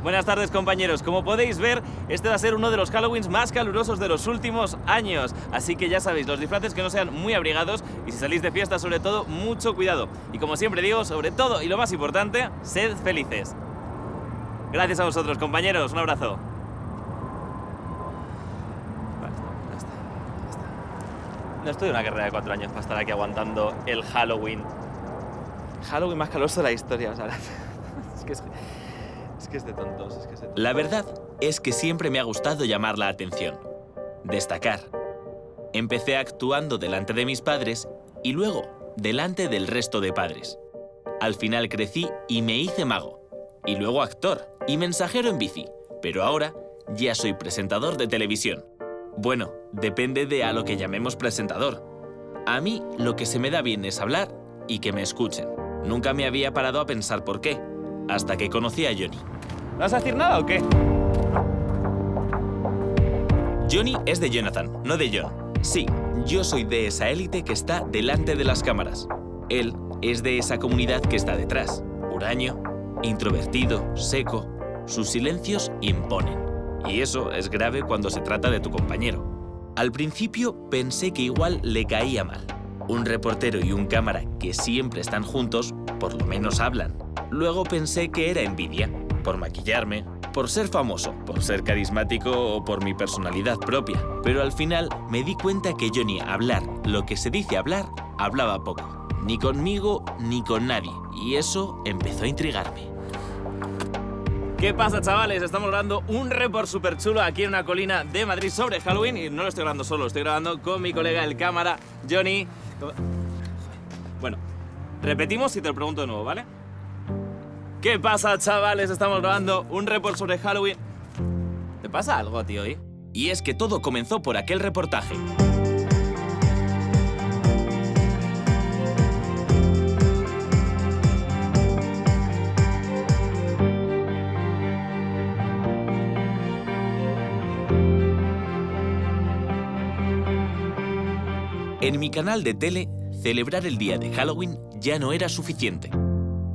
Buenas tardes, compañeros. Como podéis ver, este va a ser uno de los Halloweens más calurosos de los últimos años. Así que ya sabéis, los disfraces que no sean muy abrigados y si salís de fiesta, sobre todo, mucho cuidado. Y como siempre digo, sobre todo y lo más importante, sed felices. Gracias a vosotros, compañeros. Un abrazo. No estoy en una carrera de 4 años para estar aquí aguantando el Halloween. Halloween más caluroso de la historia, ¿sabes? Es que es de tontos, La verdad es que siempre me ha gustado llamar la atención, destacar. Empecé actuando delante de mis padres y luego delante del resto de padres. Al final crecí y me hice mago, y luego actor y mensajero en bici, pero ahora ya soy presentador de televisión. Bueno, depende de a lo que llamemos presentador. A mí lo que se me da bien es hablar y que me escuchen. Nunca me había parado a pensar por qué, hasta que conocí a Johnny. ¿No vas a decir nada o qué? Johnny es de Jonathan, no de John. Sí, yo soy de esa élite que está delante de las cámaras. Él es de esa comunidad que está detrás. Huraño, introvertido, seco. Sus silencios imponen. Y eso es grave cuando se trata de tu compañero. Al principio pensé que igual le caía mal. Un reportero y un cámara que siempre están juntos, por lo menos hablan. Luego pensé que era envidia, por maquillarme, por ser famoso, por ser carismático o por mi personalidad propia. Pero al final me di cuenta que Johnny hablar lo que se dice hablar, hablaba poco. Ni conmigo ni con nadie. Y eso empezó a intrigarme. ¿Qué pasa, chavales? Estamos grabando un report súper chulo aquí en una colina de Madrid sobre Halloween y no lo estoy grabando solo, lo estoy grabando con mi colega el cámara, Johnny. Bueno, repetimos y te lo pregunto de nuevo, ¿vale? ¿Qué pasa, chavales? Estamos grabando un report sobre Halloween. ¿Te pasa algo a ti hoy? Y es que todo comenzó por aquel reportaje. En mi canal de tele, celebrar el día de Halloween ya no era suficiente.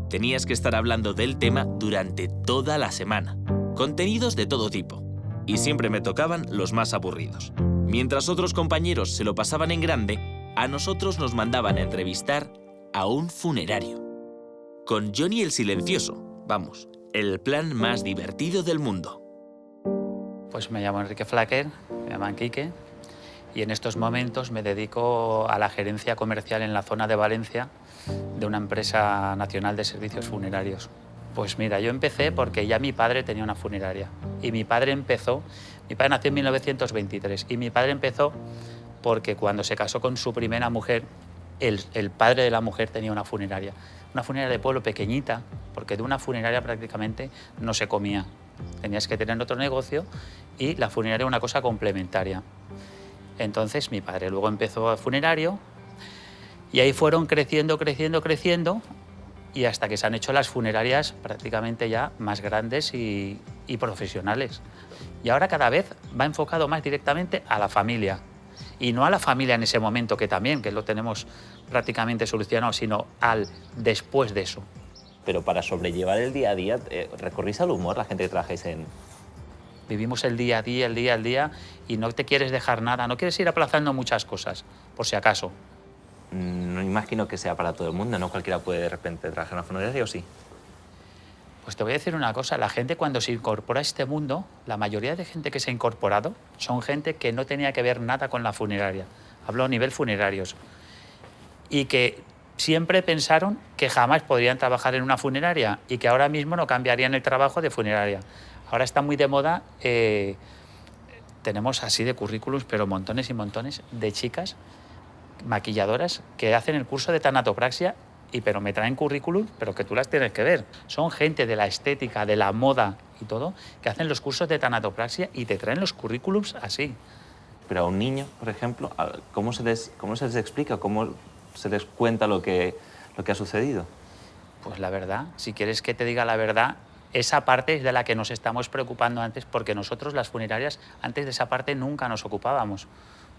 Tenías que estar hablando del tema durante toda la semana. Contenidos de todo tipo. Y siempre me tocaban los más aburridos. Mientras otros compañeros se lo pasaban en grande, a nosotros nos mandaban a entrevistar a un funerario. Con Johnny el Silencioso. Vamos, el plan más divertido del mundo. Pues me llamo Enrique Flaquer, me llaman Quique. Y en estos momentos me dedico a la gerencia comercial en la zona de Valencia de una empresa nacional de servicios funerarios. Pues mira, yo empecé porque ya mi padre tenía una funeraria. Y mi padre nació en 1923, y mi padre empezó porque cuando se casó con su primera mujer, el padre de la mujer tenía una funeraria de pueblo pequeñita, porque de una funeraria prácticamente no se comía. Tenías que tener otro negocio y la funeraria era una cosa complementaria. Entonces mi padre luego empezó a funerario y ahí fueron creciendo y hasta que se han hecho las funerarias prácticamente ya más grandes y profesionales. Y ahora cada vez va enfocado más directamente a la familia. Y no a la familia en ese momento, que lo tenemos prácticamente solucionado, sino al después de eso. Pero para sobrellevar el día a día, ¿recurrís al humor la gente que trabajáis en...? Vivimos el día a día y no te quieres dejar nada, no quieres ir aplazando muchas cosas, por si acaso. No imagino que sea para todo el mundo, ¿no? Cualquiera puede de repente trabajar en una funeraria, ¿o sí? Pues te voy a decir una cosa, la gente cuando se incorpora a este mundo, la mayoría de gente que se ha incorporado son gente que no tenía que ver nada con la funeraria. Hablo a nivel funerarios. Y que siempre pensaron que jamás podrían trabajar en una funeraria y que ahora mismo no cambiarían el trabajo de funeraria. Ahora está muy de moda, tenemos así de currículums, pero montones y montones de chicas maquilladoras que hacen el curso de tanatopraxia, pero me traen currículums, pero que tú las tienes que ver. Son gente de la estética, de la moda y todo, que hacen los cursos de tanatopraxia y te traen los currículums así. Pero a un niño, por ejemplo, ¿cómo se les explica, cómo se les cuenta lo que ha sucedido? Pues la verdad, si quieres que te diga la verdad, esa parte es de la que nos estamos preocupando antes, porque nosotros, las funerarias, antes de esa parte nunca nos ocupábamos.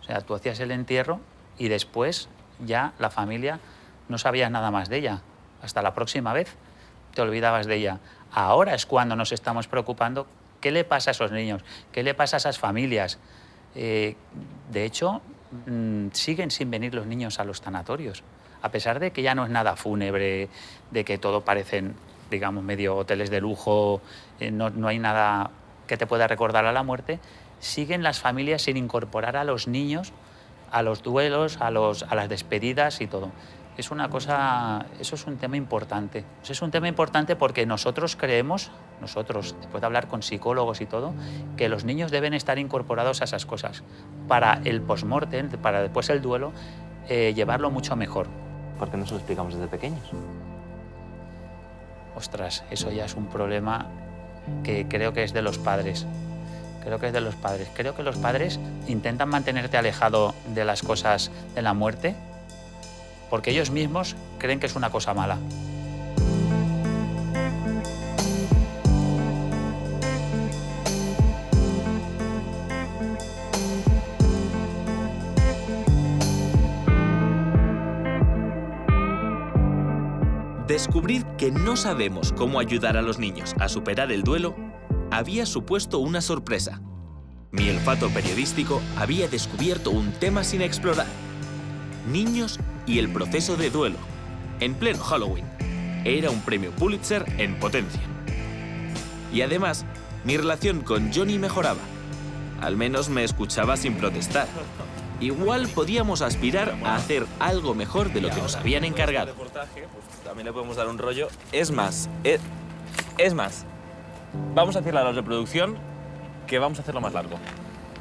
O sea, tú hacías el entierro y después ya la familia no sabía nada más de ella, hasta la próxima vez. te olvidabas de ella. Ahora es cuando nos estamos preocupando qué le pasa a esos niños, qué le pasa a esas familias. De hecho, siguen sin venir los niños a los tanatorios, a pesar de que ya no es nada fúnebre, de que todo parecen, digamos, medio hoteles de lujo, no hay nada que te pueda recordar a la muerte. Siguen las familias sin incorporar a los niños a los duelos, a las despedidas y todo. Es una cosa, eso es un tema importante. Es un tema importante porque nosotros creemos, después de hablar con psicólogos y todo, que los niños deben estar incorporados a esas cosas para el post-mortem, para después el duelo, llevarlo mucho mejor. ¿Por qué no se lo explicamos desde pequeños? Ostras, eso ya es un problema que creo que es de los padres. Creo que los padres intentan mantenerte alejado de las cosas de la muerte porque ellos mismos creen que es una cosa mala. Descubrir que no sabemos cómo ayudar a los niños a superar el duelo había supuesto una sorpresa. Mi olfato periodístico había descubierto un tema sin explorar. Niños y el proceso de duelo. En pleno Halloween. Era un premio Pulitzer en potencia. Y además, mi relación con Johnny mejoraba. Al menos me escuchaba sin protestar. Igual podíamos aspirar a hacer algo mejor de lo que nos habían encargado. También le podemos dar un rollo. Es más, vamos a decirle a la reproducción que vamos a hacerlo más largo.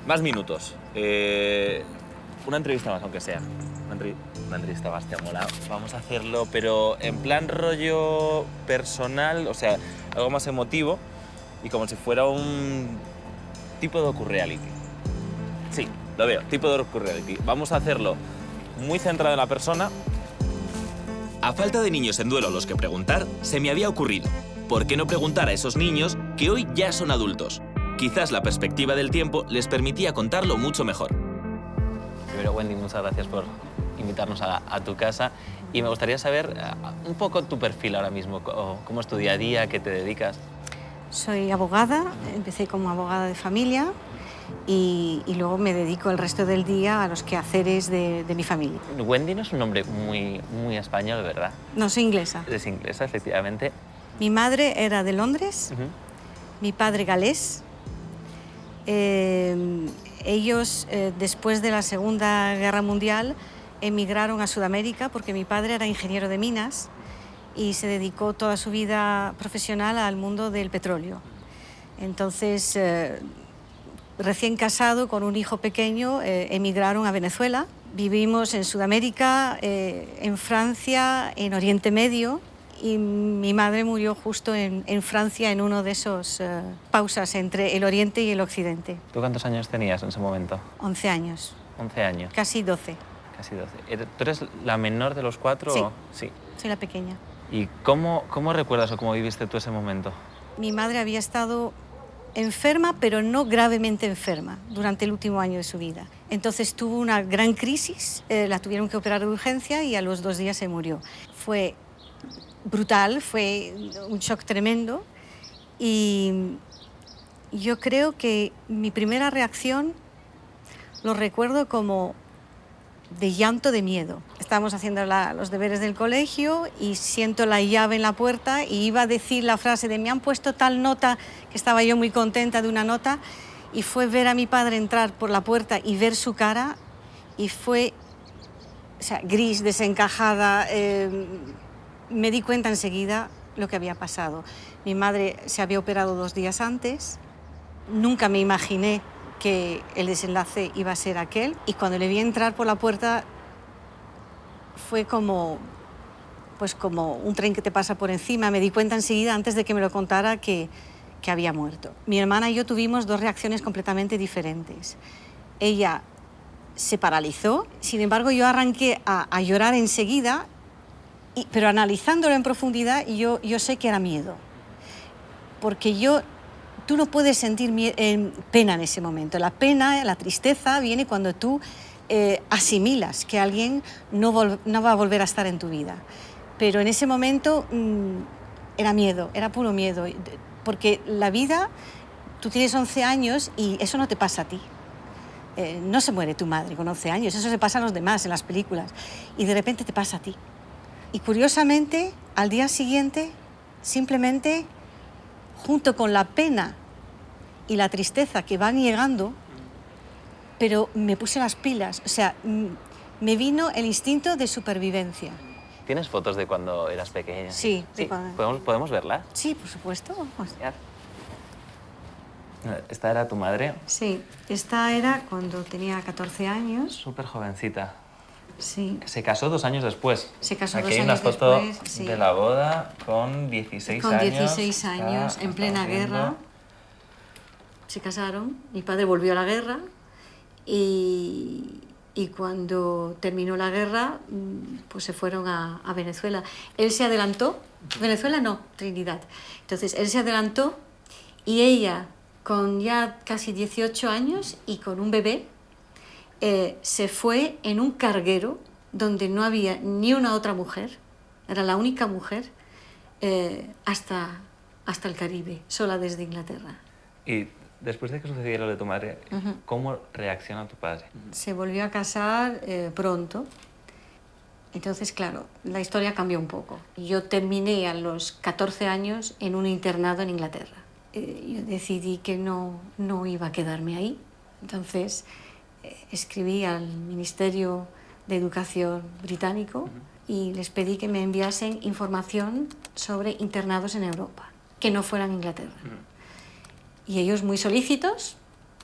Más minutos. Una entrevista más, aunque sea. Una entrevista más, te ha molado. Vamos a hacerlo, pero en plan rollo personal, o sea, algo más emotivo y como si fuera un tipo de docu-reality. Sí, lo veo, tipo de docu-reality. Vamos a hacerlo muy centrado en la persona. A falta de niños en duelo a los que preguntar, se me había ocurrido. ¿Por qué no preguntar a esos niños que hoy ya son adultos? Quizás la perspectiva del tiempo les permitía contarlo mucho mejor. Primero, Wendy, muchas gracias por invitarnos a tu casa. Y me gustaría saber un poco tu perfil ahora mismo. ¿Cómo es tu día a día? ¿Qué te dedicas? Soy abogada, empecé como abogada de familia y luego me dedico el resto del día a los quehaceres de mi familia. Wendy no es un nombre muy español, ¿verdad? No, soy inglesa. Es inglesa, efectivamente. Mi madre era de Londres, mi padre galés. Ellos, después de la Segunda Guerra Mundial, emigraron a Sudamérica porque mi padre era ingeniero de minas y se dedicó toda su vida profesional al mundo del petróleo. Entonces, recién casado con un hijo pequeño, emigraron a Venezuela. Vivimos en Sudamérica, en Francia, en Oriente Medio. Y mi madre murió justo en Francia en uno de esos pausas entre el Oriente y el Occidente. ¿Tú cuántos años tenías en ese momento? 11 años. 11 años. Casi 12. Casi 12. ¿Tú eres la menor de los cuatro? Sí. Sí. Soy la pequeña. ¿Y cómo recuerdas o cómo viviste tú ese momento? Mi madre había estado enferma, pero no gravemente enferma, durante el último año de su vida. Entonces tuvo una gran crisis, la tuvieron que operar de urgencia y a los 2 días se murió. Fue brutal, fue un shock tremendo y yo creo que mi primera reacción lo recuerdo como de llanto de miedo. Estábamos haciendo los deberes del colegio y siento la llave en la puerta y iba a decir la frase de me han puesto tal nota, que estaba yo muy contenta de una nota, y fue ver a mi padre entrar por la puerta y ver su cara y fue, o sea, gris, desencajada. Me di cuenta enseguida lo que había pasado. Mi madre se había operado 2 días antes. Nunca me imaginé que el desenlace iba a ser aquel. Y cuando le vi entrar por la puerta fue como un tren que te pasa por encima. Me di cuenta enseguida, antes de que me lo contara, que había muerto. Mi hermana y yo tuvimos 2 reacciones completamente diferentes. Ella se paralizó. Sin embargo, yo arranqué a llorar enseguida. Pero analizándolo en profundidad, yo sé que era miedo. Porque tú no puedes sentir pena en ese momento. La pena, la tristeza viene cuando tú asimilas que alguien no va a volver a estar en tu vida. Pero en ese momento era miedo, era puro miedo. Porque la vida, tú tienes 11 años y eso no te pasa a ti. No se muere tu madre con 11 años, eso se pasa a los demás en las películas. Y de repente te pasa a ti. Y curiosamente, al día siguiente, simplemente, junto con la pena y la tristeza que van llegando, pero me puse las pilas. O sea, me vino el instinto de supervivencia. ¿Tienes fotos de cuando eras pequeña? Sí. Sí. ¿Podemos verlas? Sí, por supuesto. Vamos. Esta era tu madre. Sí, esta era cuando tenía 14 años. Súper jovencita. Sí. Se casó 2 años después. Se casó Aquí 2 hay una años foto después, sí. de la boda con 16 Con años. 16 años, en plena guerra. Se casaron, mi padre volvió a la guerra y cuando terminó la guerra, pues se fueron a Venezuela. Él se adelantó, Venezuela no, Trinidad. Entonces, él se adelantó y ella, con ya casi 18 años y con un bebé, se fue en un carguero donde no había ni una otra mujer, era la única mujer, hasta el Caribe, sola desde Inglaterra. Y después de que sucediera lo de tu madre, ¿cómo reacciona tu padre? Se volvió a casar pronto. Entonces, claro, la historia cambió un poco. Yo terminé a los 14 años en un internado en Inglaterra. Yo decidí que no iba a quedarme ahí. Entonces, escribí al Ministerio de Educación británico y les pedí que me enviasen información sobre internados en Europa, que no fueran Inglaterra. Y ellos, muy solícitos,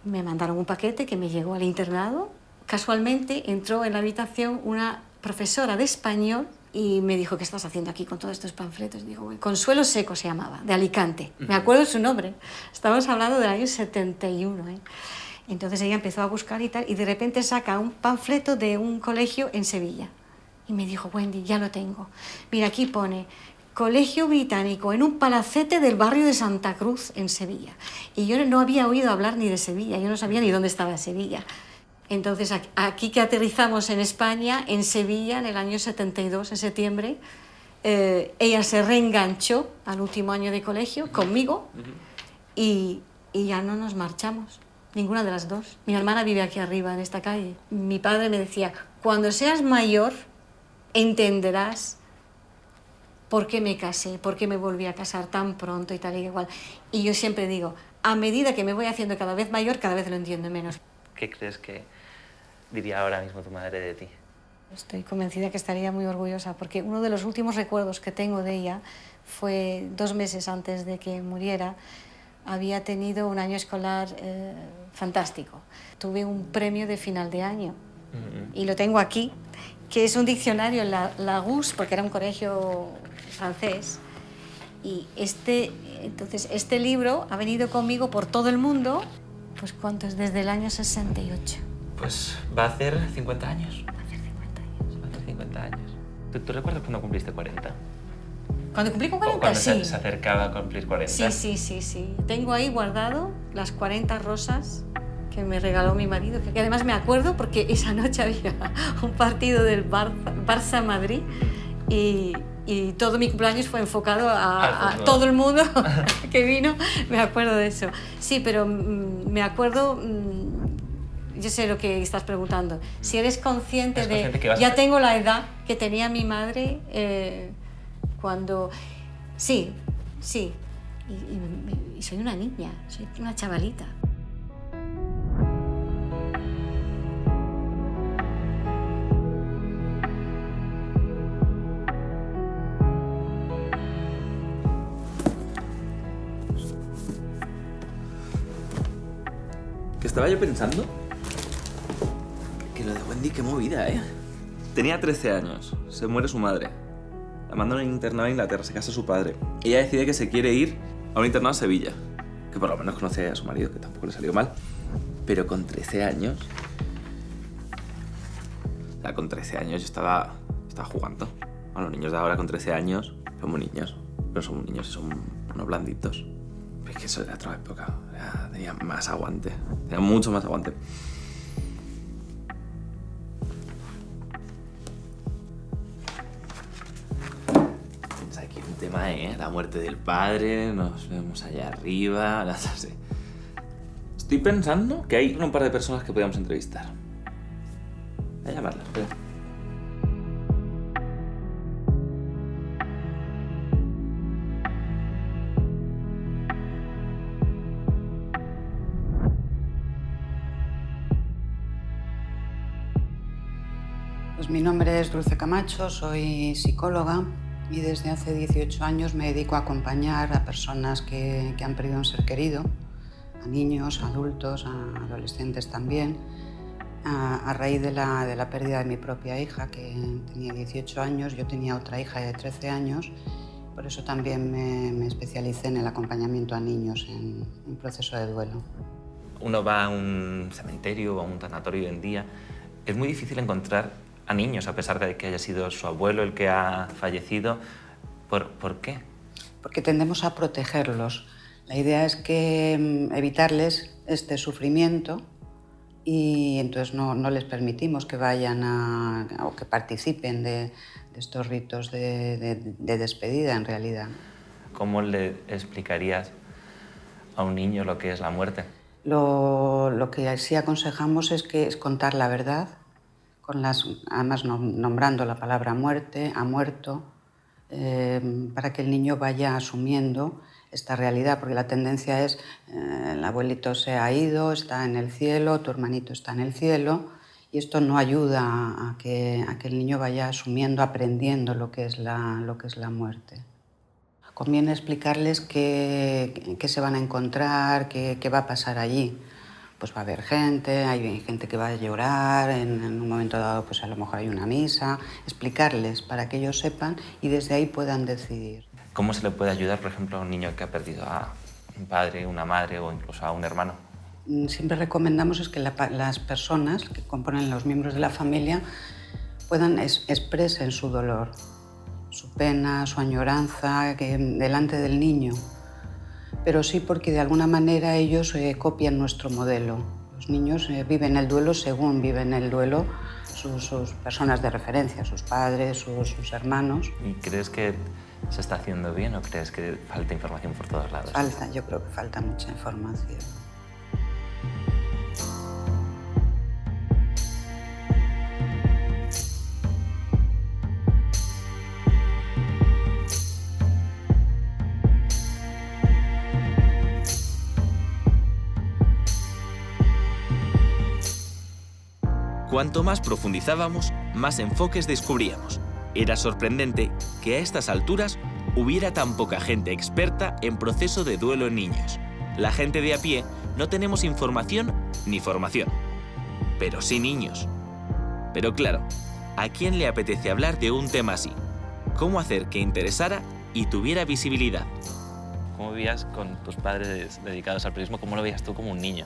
me mandaron un paquete que me llegó al internado. Casualmente entró en la habitación una profesora de español y me dijo, ¿qué estás haciendo aquí con todos estos panfletos? Digo, bueno, Consuelo Seco se llamaba, de Alicante. Me acuerdo su nombre. Estamos hablando del año 71. Entonces ella empezó a buscar y tal, y de repente saca un panfleto de un colegio en Sevilla. Y me dijo, Wendy, ya lo tengo. Mira, aquí pone Colegio Británico en un palacete del barrio de Santa Cruz, en Sevilla. Y yo no había oído hablar ni de Sevilla, yo no sabía ni dónde estaba Sevilla. Entonces, aquí que aterrizamos en España, en Sevilla, en el año 72, en septiembre, ella se reenganchó al último año de colegio conmigo y ya no nos marchamos, ninguna de las dos. Mi hermana vive aquí arriba, en esta calle. Mi padre me decía, cuando seas mayor, entenderás por qué me casé, por qué me volví a casar tan pronto y tal y igual. Y yo siempre digo, a medida que me voy haciendo cada vez mayor, cada vez lo entiendo menos. ¿Qué crees que diría ahora mismo tu madre de ti? Estoy convencida que estaría muy orgullosa, porque uno de los últimos recuerdos que tengo de ella fue 2 meses antes de que muriera. Había tenido un año escolar fantástico. Tuve un premio de final de año y lo tengo aquí, que es un diccionario, Larousse, porque era un colegio francés. Y entonces este libro ha venido conmigo por todo el mundo, pues ¿cuántos? Desde el año 68. Pues va a hacer 50 años. Va a hacer 50 años. Va a hacer 50 años. ¿Tú recuerdas cuando cumpliste 40? ¿Cuando cumplí con ¿O 40? cuando Sí. se acercaba a cumplir 40? Sí. Tengo ahí guardado las 40 rosas que me regaló mi marido, que además me acuerdo porque esa noche había un partido del Barça-Madrid y todo mi cumpleaños fue enfocado a todo el mundo que vino. Me acuerdo de eso. Sí, pero me acuerdo... yo sé lo que estás preguntando. Si eres consciente de... Ya tengo la edad que tenía mi madre cuando... Sí. Y soy una niña, soy una chavalita. Que estaba yo pensando que lo de Wendy, qué movida, ¿eh? Tenía 13 años, se muere su madre. La mandan a un internado a Inglaterra, se casa su padre. Ella decide que se quiere ir a un internado a Sevilla, que por lo menos conoce a su marido, que tampoco le salió mal. Pero con 13 años... O sea, con 13 años yo estaba jugando. Bueno, los niños de ahora con 13 años son muy niños, pero son niños y son unos blanditos. Es que eso era otra época, tenía más aguante, tenía mucho más aguante. Tienes aquí un tema, ¿eh? La muerte del padre, nos vemos allá arriba, no sé. Estoy pensando que hay un par de personas que podríamos entrevistar. Voy a llamarlas, espera. Pues mi nombre es Dulce Camacho, soy psicóloga y desde hace 18 años me dedico a acompañar a personas que han perdido un ser querido, a niños, a adultos, a adolescentes también, a raíz de la pérdida de mi propia hija, que tenía 18 años, yo tenía otra hija de 13 años, por eso también me especialicé en el acompañamiento a niños en proceso de duelo. Uno va a un cementerio o a un tanatorio hoy en día, es muy difícil encontrar a niños, a pesar de que haya sido su abuelo el que ha fallecido. ¿Por qué? Porque tendemos a protegerlos. La idea es que evitarles este sufrimiento y entonces no les permitimos que vayan o que participen de estos ritos de despedida, en realidad. ¿Cómo le explicarías a un niño lo que es la muerte? Lo que sí aconsejamos es contar la verdad, además nombrando la palabra muerte, ha muerto, para que el niño vaya asumiendo esta realidad, porque la tendencia es el abuelito se ha ido, está en el cielo, tu hermanito está en el cielo, y esto no ayuda a que el niño vaya asumiendo, aprendiendo lo que es la muerte. Conviene explicarles qué se van a encontrar, qué va a pasar allí. Pues va a haber gente, hay gente que va a llorar, en un momento dado pues a lo mejor hay una misa, explicarles para que ellos sepan y desde ahí puedan decidir. ¿Cómo se le puede ayudar, por ejemplo, a un niño que ha perdido a un padre, una madre o incluso a un hermano? Siempre recomendamos es que las personas que componen los miembros de la familia puedan expresen su dolor, su pena, su añoranza delante del niño. Pero sí porque de alguna manera ellos copian nuestro modelo. Los niños viven el duelo según viven el duelo sus personas de referencia, sus padres, sus hermanos. ¿Y crees que se está haciendo bien o crees que falta información por todos lados? Yo creo que falta mucha información. Cuanto más profundizábamos, más enfoques descubríamos. Era sorprendente que a estas alturas hubiera tan poca gente experta en proceso de duelo en niños. La gente de a pie no tenemos información ni formación, pero sí niños. Pero claro, ¿a quién le apetece hablar de un tema así? ¿Cómo hacer que interesara y tuviera visibilidad? ¿Cómo vivías con tus padres dedicados al periodismo? ¿Cómo lo veías tú como un niño?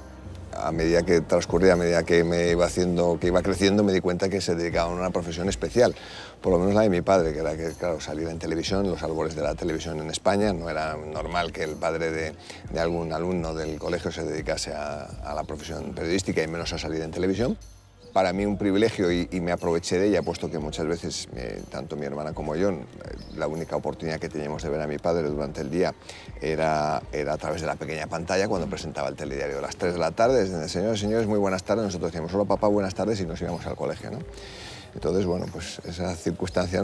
A medida que transcurría, a medida que iba creciendo, me di cuenta que se dedicaban a una profesión especial, por lo menos la de mi padre, que era que, claro, salir en televisión, los albores de la televisión en España. No era normal que el padre de algún alumno del colegio se dedicase a la profesión periodística y menos a salir en televisión. Para mí un privilegio y me aproveché de ella, puesto que muchas veces, tanto mi hermana como yo, la única oportunidad que teníamos de ver a mi padre durante el día era a través de la pequeña pantalla cuando presentaba el telediario a las 3 de la tarde. Señores, señores, muy buenas tardes. Nosotros decíamos, solo papá, buenas tardes, y nos íbamos al colegio, ¿no? Entonces, bueno, pues esa circunstancia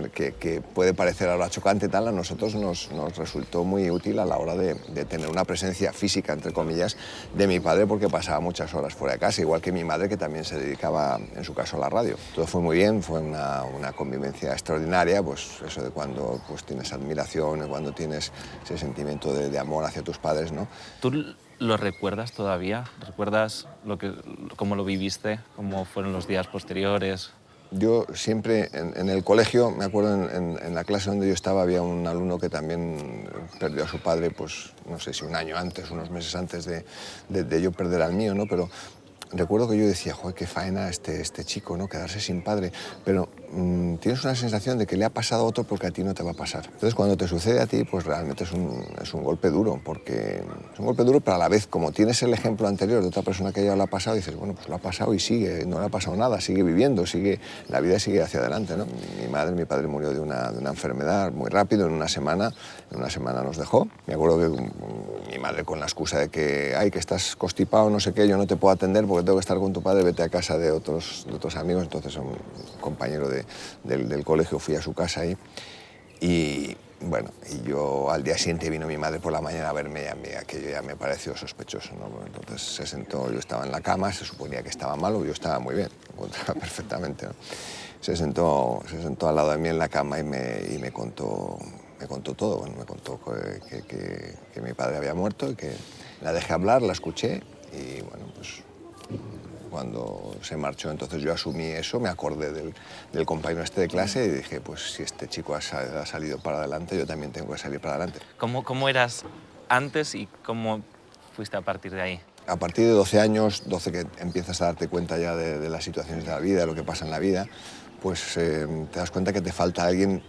que puede parecer ahora chocante, tal, a nosotros nos resultó muy útil a la hora de tener una presencia física, entre comillas, de mi padre, porque pasaba muchas horas fuera de casa, igual que mi madre, que también se dedicaba, en su caso, a la radio. Todo fue muy bien, fue una convivencia extraordinaria, pues eso de cuando pues, tienes admiración, cuando tienes ese sentimiento de amor hacia tus padres, ¿no? ¿Tú lo recuerdas todavía? ¿Recuerdas cómo lo viviste? ¿Cómo fueron los días posteriores? Yo siempre, en el colegio, me acuerdo en la clase donde yo estaba, había un alumno que también perdió a su padre, pues no sé si un año antes, unos meses antes de yo perder al mío, ¿no? Pero recuerdo que yo decía, joder, qué faena este chico, ¿no? Quedarse sin padre. Pero tienes una sensación de que le ha pasado a otro porque a ti no te va a pasar. Entonces, cuando te sucede a ti, pues realmente es un golpe duro, porque es un golpe duro, pero a la vez, como tienes el ejemplo anterior de otra persona que ya lo ha pasado, dices, bueno, pues lo ha pasado y sigue, no le ha pasado nada, sigue viviendo, la vida sigue hacia adelante, ¿no? Mi padre murió de una enfermedad muy rápido, en una semana nos dejó. Me acuerdo que mi madre, con la excusa de que, ay, que estás constipado, no sé qué, yo no te puedo atender porque tengo que estar con tu padre, vete a casa de otros amigos. Entonces, un compañero del colegio, fui a su casa ahí y bueno, y yo al día siguiente vino mi madre por la mañana a verme y a mí aquello ya me pareció sospechoso, ¿no? Entonces se sentó, yo estaba en la cama, se suponía que estaba malo, yo estaba muy bien, me encontraba perfectamente, ¿no? Se sentó al lado de mí en la cama y me contó todo. Bueno, me contó que mi padre había muerto y que la dejé hablar, la escuché y bueno, pues cuando se marchó, entonces yo asumí eso, me acordé del compañero este de clase y dije, pues si este chico ha salido para adelante, yo también tengo que salir para adelante. ¿Cómo eras antes y cómo fuiste a partir de ahí? A partir de 12 años, 12 que empiezas a darte cuenta ya de las situaciones de la vida, de lo que pasa en la vida, pues te das cuenta que te falta alguien,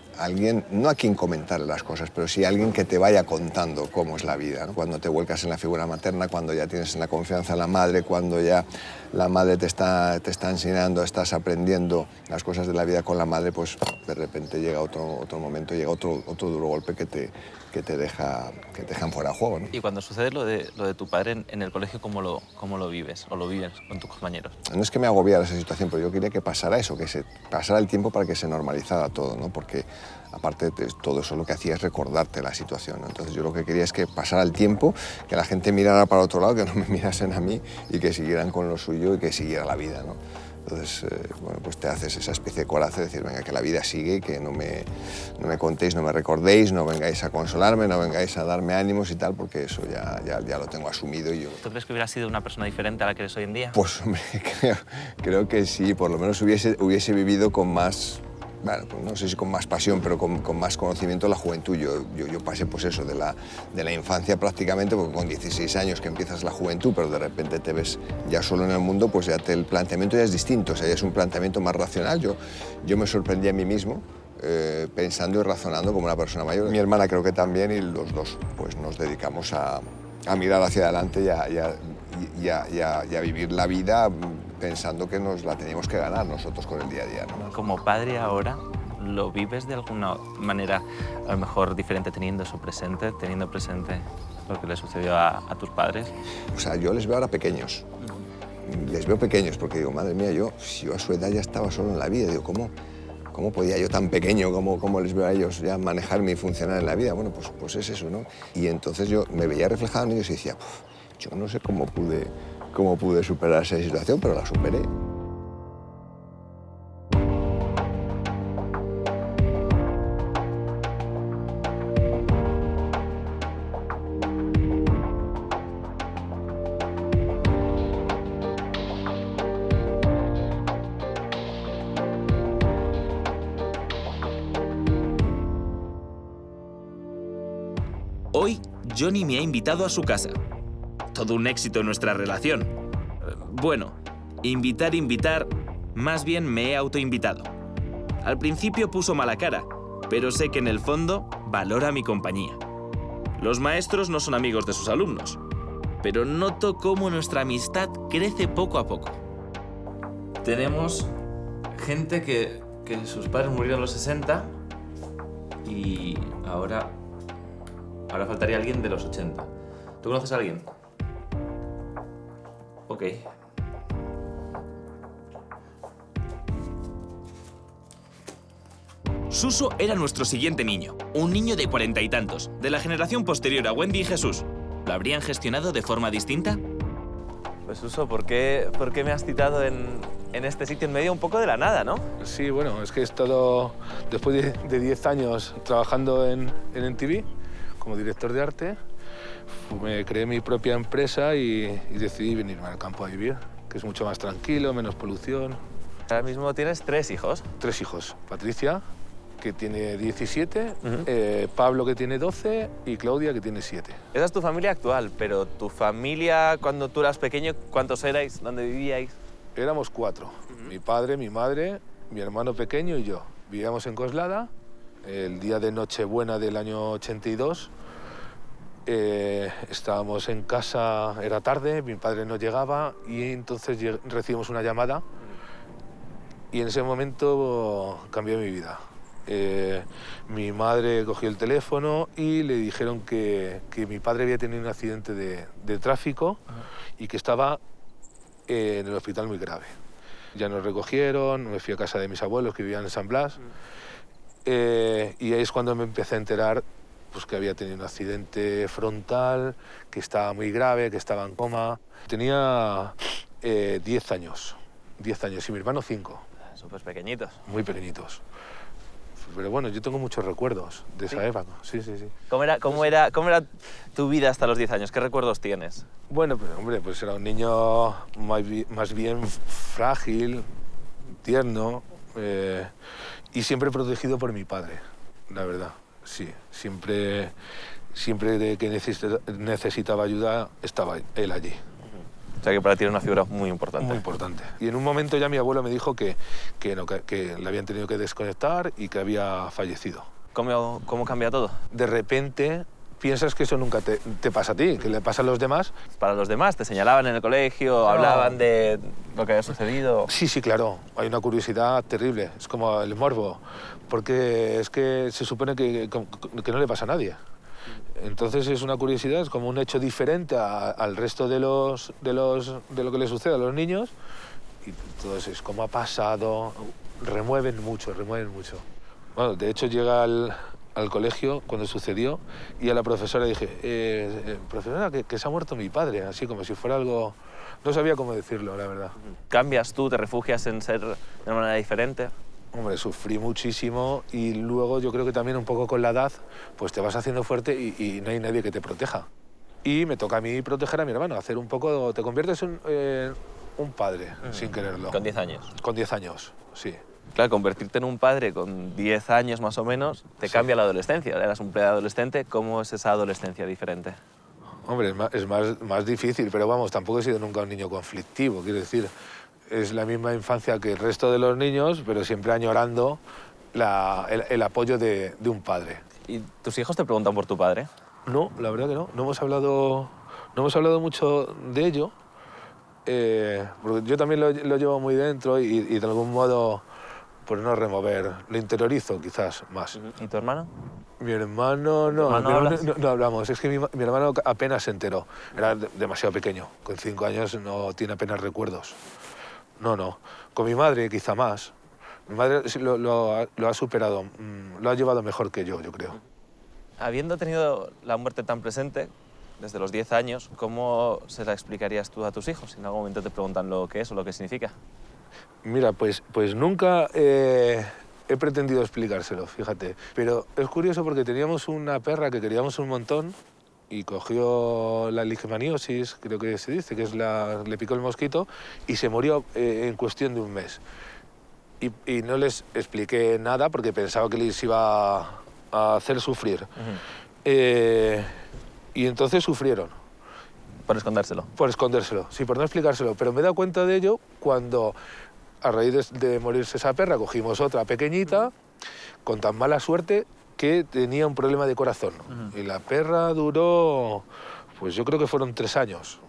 no a quien comentar las cosas, pero sí alguien que te vaya contando cómo es la vida, ¿no? Cuando te vuelcas en la figura materna, cuando ya tienes la confianza en la madre, cuando ya la madre te está enseñando, estás aprendiendo las cosas de la vida con la madre, pues de repente llega otro momento, llega otro duro golpe que te dejan fuera de juego, ¿no? Y cuando sucede lo de tu padre en el colegio, ¿cómo lo vives o lo vives con tus compañeros? No es que me agobiara esa situación, pero yo quería que pasara eso, que se pasara el tiempo para que se normalizara todo, ¿no? Porque aparte de todo eso lo que hacía es recordarte la situación, ¿no? Entonces yo lo que quería es que pasara el tiempo, que la gente mirara para otro lado, que no me mirasen a mí y que siguieran con lo suyo y que siguiera la vida, ¿no? Entonces, bueno, pues te haces esa especie de coraje de decir, venga, que la vida sigue, que no me contéis, no me recordéis, no vengáis a consolarme, no vengáis a darme ánimos y tal, porque eso ya lo tengo asumido y yo... ¿Tú crees que hubieras sido una persona diferente a la que eres hoy en día? Pues, hombre, creo que sí, por lo menos hubiese vivido con más... Bueno, pues no sé si con más pasión, pero con más conocimiento de la juventud. Yo pasé pues eso, de la infancia prácticamente, porque con 16 años que empiezas la juventud, pero de repente te ves ya solo en el mundo, pues ya el planteamiento ya es distinto, o sea, ya es un planteamiento más racional. Yo me sorprendí a mí mismo pensando y razonando como una persona mayor. Mi hermana creo que también, y los dos pues nos dedicamos a mirar hacia adelante y a vivir la vida pensando que nos la teníamos que ganar nosotros con el día a día, ¿no? Como padre ahora, ¿lo vives de alguna manera a lo mejor diferente teniendo presente lo que le sucedió a tus padres? O sea, yo les veo ahora pequeños. Les veo pequeños porque digo, madre mía, yo a su edad ya estaba solo en la vida. Digo, ¿cómo podía yo tan pequeño, cómo les veo a ellos ya manejarme y funcionar en la vida? Bueno, pues es eso, ¿no? Y entonces yo me veía reflejado en ellos y decía, yo no sé cómo pude superar esa situación, pero la superé. Hoy, Johnny me ha invitado a su casa. Todo un éxito en nuestra relación. Bueno, invitar, más bien me he autoinvitado. Al principio puso mala cara, pero sé que en el fondo valora mi compañía. Los maestros no son amigos de sus alumnos, pero noto cómo nuestra amistad crece poco a poco. Tenemos gente que sus padres murieron a los 60 y ahora faltaría alguien de los 80. ¿Tú conoces a alguien? Ok. Suso era nuestro siguiente niño, un niño de 40 y tantos, de la generación posterior a Wendy y Jesús. ¿Lo habrían gestionado de forma distinta? Pues Suso, ¿por qué me has citado en este sitio en medio un poco de la nada, no? Sí, bueno, es que he estado, después de 10 años trabajando en NTV como director de arte, me creé mi propia empresa y decidí venirme al campo a vivir, que es mucho más tranquilo, menos polución. Ahora mismo tienes 3 hijos. 3 hijos. Patricia, que tiene 17, Pablo, que tiene 12, y Claudia, que tiene 7. Esa es tu familia actual, pero tu familia, cuando tú eras pequeño, ¿cuántos erais? ¿Dónde vivíais? Éramos 4. Mi padre, mi madre mi hermano pequeño y yo. Vivíamos en Coslada, el día de Nochebuena del año 82. Estábamos en casa, era tarde, mi padre no llegaba y entonces recibimos una llamada y en ese momento cambió mi vida. Mi madre cogió el teléfono y le dijeron que mi padre había tenido un accidente de tráfico y que estaba en el hospital muy grave. Ya nos recogieron, me fui a casa de mis abuelos que vivían en San Blas y ahí es cuando me empecé a enterar pues, que había tenido un accidente frontal, que estaba muy grave, que estaba en coma. Tenía 10 años y mi hermano 5. Súper pequeñitos. Muy pequeñitos. Pero bueno, yo tengo muchos recuerdos de esa época. Sí. ¿Cómo era tu vida hasta los 10 años? ¿Qué recuerdos tienes? Bueno, pues, hombre, pues era un niño más bien frágil, tierno y siempre protegido por mi padre, la verdad. Sí, siempre que necesitaba ayuda estaba él allí. O sea que para ti era una figura muy importante. Muy importante. Y en un momento ya mi abuelo me dijo que le habían tenido que desconectar y que había fallecido. ¿Cómo cambia todo? De repente piensas que eso nunca te pasa a ti, que le pasa a los demás. Para los demás, te señalaban en el colegio, hablaban de lo que había sucedido. Sí, claro. Hay una curiosidad terrible. Es como el morbo. Porque es que se supone que no le pasa a nadie. Entonces es una curiosidad, es como un hecho diferente al resto de lo que le sucede a los niños. Y entonces es como ha pasado. Remueven mucho. Bueno, de hecho llega al colegio cuando sucedió y a la profesora dije, profesora, que se ha muerto mi padre, así como si fuera algo... No sabía cómo decirlo, la verdad. ¿Cambias tú, te refugias en ser de una manera diferente? Hombre, sufrí muchísimo y luego yo creo que también un poco con la edad pues te vas haciendo fuerte y no hay nadie que te proteja. Y me toca a mí proteger a mi hermano, hacer un poco... Te conviertes en un padre, sin quererlo. ¿Con 10 años? Con 10 años, sí. Claro, convertirte en un padre con 10 años más o menos te cambia la adolescencia. Eras un preadolescente, ¿cómo es esa adolescencia diferente? Hombre, es más difícil, pero vamos, tampoco he sido nunca un niño conflictivo, quiero decir... Es la misma infancia que el resto de los niños, pero siempre añorando el apoyo de un padre. ¿Y tus hijos te preguntan por tu padre? No, la verdad que no. No hemos hablado mucho de ello, porque yo también lo llevo muy dentro y de algún modo, por no remover, lo interiorizo quizás más. ¿Y tu hermano? Mi hermano no, no hablamos. Es que mi hermano apenas se enteró. Era demasiado pequeño. Con 5 años no tiene apenas recuerdos. No. Con mi madre quizá más. Mi madre lo ha superado, lo ha llevado mejor que yo creo. Habiendo tenido la muerte tan presente, desde los 10 años, ¿cómo se la explicarías tú a tus hijos? Si en algún momento te preguntan lo que es o lo que significa. Mira, pues nunca he pretendido explicárselo, fíjate. Pero es curioso porque teníamos una perra que queríamos un montón y cogió la leishmaniosis, creo que se dice, que es le picó el mosquito, y se murió en cuestión de un mes. Y no les expliqué nada porque pensaba que les iba a hacer sufrir. Y entonces sufrieron. ¿Por escondérselo? Por escondérselo, sí, por no explicárselo. Pero me he dado cuenta de ello cuando, a raíz de morirse esa perra, cogimos otra pequeñita, con tan mala suerte, que tenía un problema de corazón. Y la perra duró, pues yo creo que fueron 3 años.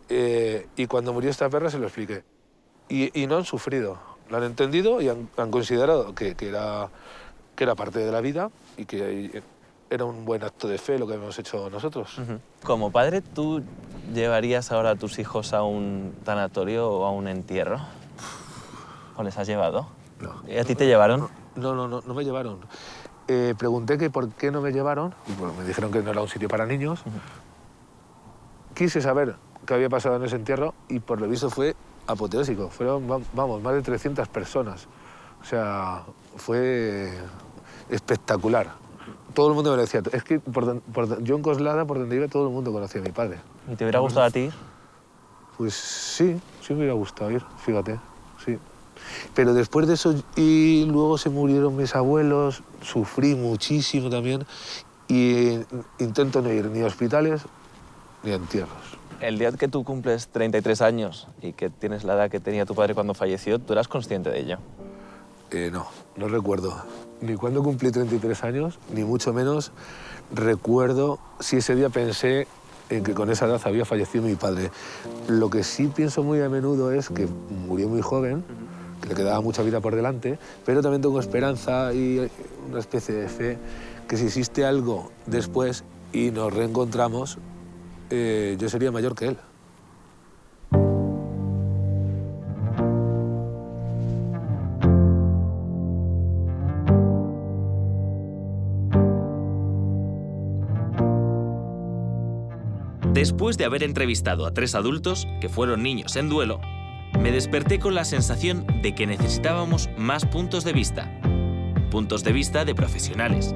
Y cuando murió esta perra se lo expliqué. Y no han sufrido. Lo han entendido y han considerado que era parte de la vida y que era un buen acto de fe lo que hemos hecho nosotros. Como padre, ¿tú llevarías ahora a tus hijos a un tanatorio o a un entierro? ¿O les has llevado? No. ¿Y a ti te llevaron? No me llevaron. Pregunté que por qué no me llevaron y pues me dijeron que no era un sitio para niños. Quise saber qué había pasado en ese entierro y por lo visto fue apoteósico. Fueron, vamos, más de 300 personas. O sea, fue espectacular. Todo el mundo me lo decía. Es que yo en Coslada, por donde iba, todo el mundo conocía a mi padre. ¿Y te hubiera gustado a ti ir? Pues sí me hubiera gustado ir, fíjate, sí. Pero después de eso, y luego se murieron mis abuelos, sufrí muchísimo también, y intento no ir ni a hospitales ni a entierros. El día que tú cumples 33 años y que tienes la edad que tenía tu padre cuando falleció, ¿tú eras consciente de ello? No recuerdo ni cuándo cumplí 33 años, ni mucho menos recuerdo si ese día pensé en que con esa edad había fallecido mi padre. Lo que sí pienso muy a menudo es que murió muy joven, que le quedaba mucha vida por delante, pero también tengo esperanza y una especie de fe que si existe algo después y nos reencontramos, yo sería mayor que él. Después de haber entrevistado a 3 adultos, que fueron niños en duelo, me desperté con la sensación de que necesitábamos más puntos de vista de profesionales.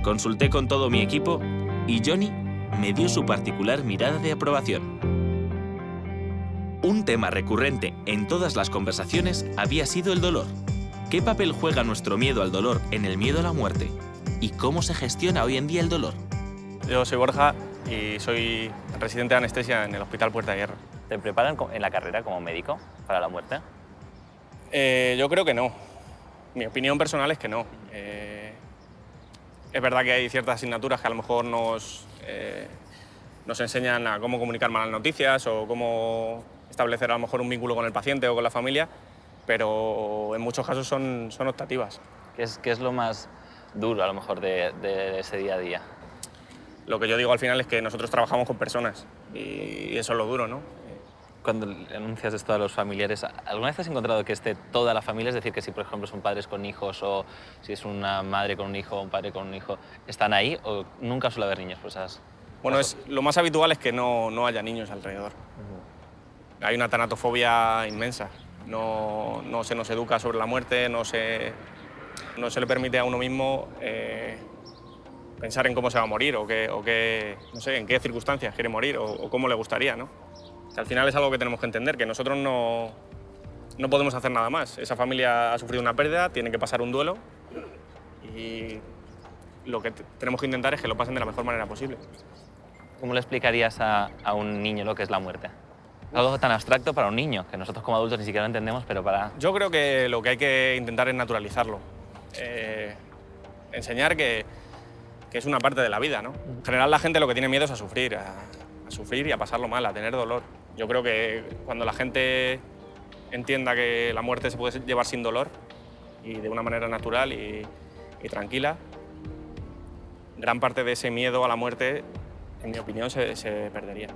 Consulté con todo mi equipo y Johnny me dio su particular mirada de aprobación. Un tema recurrente en todas las conversaciones había sido el dolor. ¿Qué papel juega nuestro miedo al dolor en el miedo a la muerte? ¿Y cómo se gestiona hoy en día el dolor? Yo soy Borja y soy residente de anestesia en el Hospital Puerta de Hierro. ¿Te preparan en la carrera como médico para la muerte? Yo creo que no. Mi opinión personal es que no. Es verdad que hay ciertas asignaturas que a lo mejor nos enseñan a cómo comunicar malas noticias o cómo establecer a lo mejor un vínculo con el paciente o con la familia, pero en muchos casos son optativas. ¿Qué es lo más duro a lo mejor de ese día a día? Lo que yo digo al final es que nosotros trabajamos con personas y eso es lo duro, ¿no? Cuando anuncias esto a los familiares, ¿alguna vez has encontrado que esté toda la familia? Es decir, que si por ejemplo son padres con hijos o si es una madre con un hijo o un padre con un hijo, ¿están ahí o nunca suele haber niños? Bueno, lo más habitual es que no haya niños alrededor. Hay una tanatofobia inmensa. No se nos educa sobre la muerte, no se le permite a uno mismo pensar en cómo se va a morir o no sé, en qué circunstancias quiere morir o cómo le gustaría, ¿no? Que al final es algo que tenemos que entender, que nosotros no podemos hacer nada más. Esa familia ha sufrido una pérdida, tiene que pasar un duelo y lo que tenemos que intentar es que lo pasen de la mejor manera posible. ¿Cómo le explicarías a un niño lo que es la muerte? Algo tan abstracto para un niño, que nosotros como adultos ni siquiera lo entendemos, pero para... Yo creo que lo que hay que intentar es naturalizarlo. Enseñar que es una parte de la vida, ¿no? En general la gente lo que tiene miedo es a sufrir y a pasarlo mal, a tener dolor. Yo creo que cuando la gente entienda que la muerte se puede llevar sin dolor y de una manera natural y tranquila, gran parte de ese miedo a la muerte, en mi opinión, se perdería.